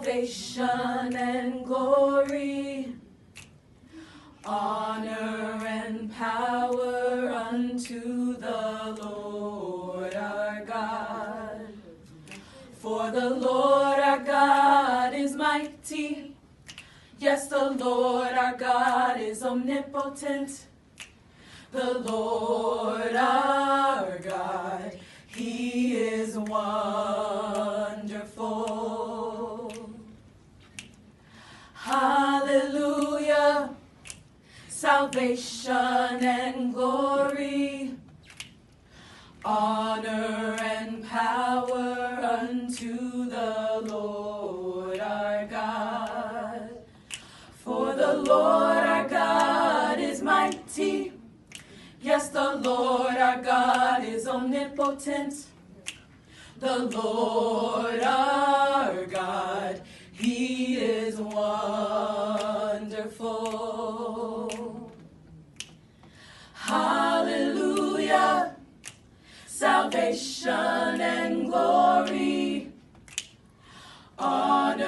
salvation and glory, honor and power unto the Lord our God. For the Lord our God is mighty. Yes, the Lord our God is omnipotent. The Lord our God, He is wonderful. Hallelujah. Salvation and glory, honor and power unto the Lord our God. For the Lord our God is mighty. Yes, the Lord our God is omnipotent. The Lord our God, He is wonderful. Hallelujah. Salvation and glory, honor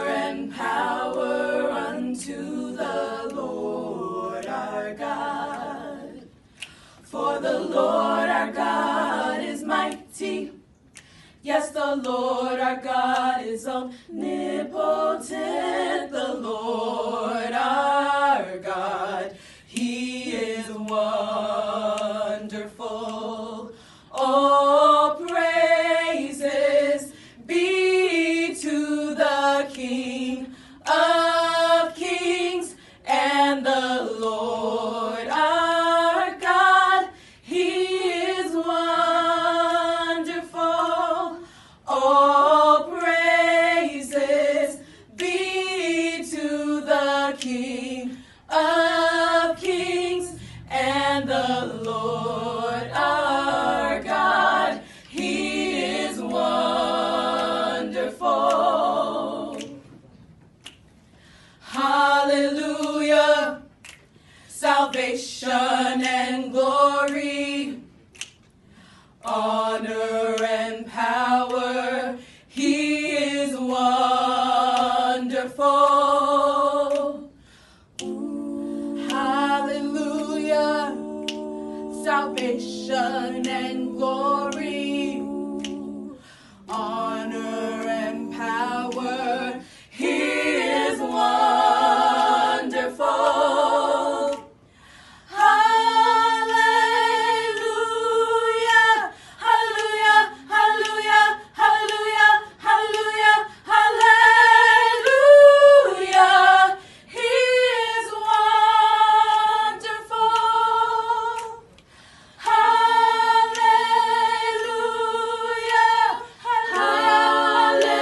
and power unto the Lord our God. For the Lord our God is mighty. Yes, the Lord our God is omnipotent. The Lord our God, He is wonderful. All praises be to the King of Kings and the Lord our God. He is wonderful. All praises be to the King of Kings and the Lord our God. He is wonderful. Hallelujah. Salvation and glory, honor and power, He is wonderful. Hallelujah. Salvation and glory, honor and power, He is wonderful. Hallelujah, hallelujah, hallelujah, hallelujah, hallelujah, hallelujah. He is wonderful. Hallelujah, hallelujah.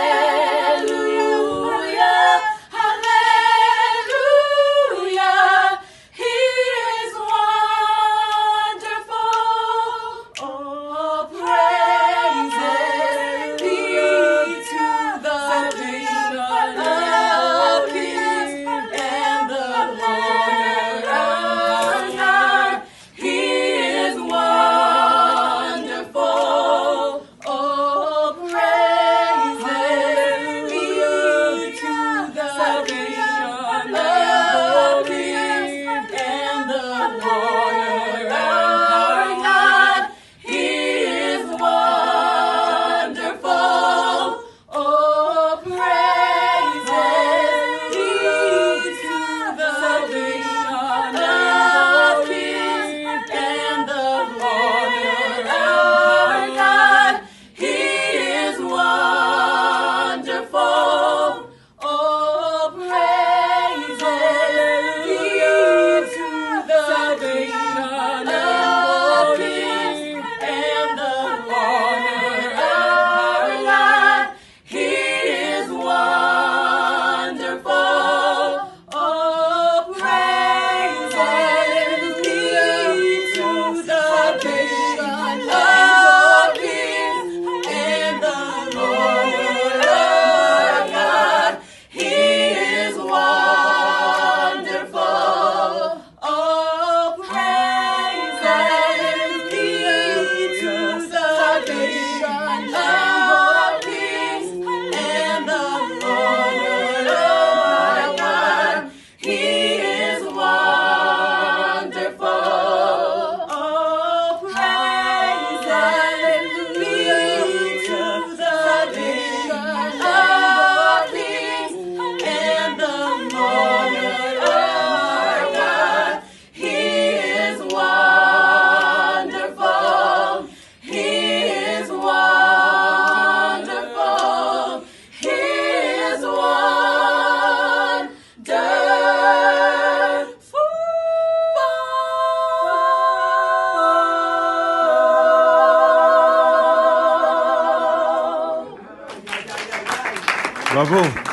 Bravo.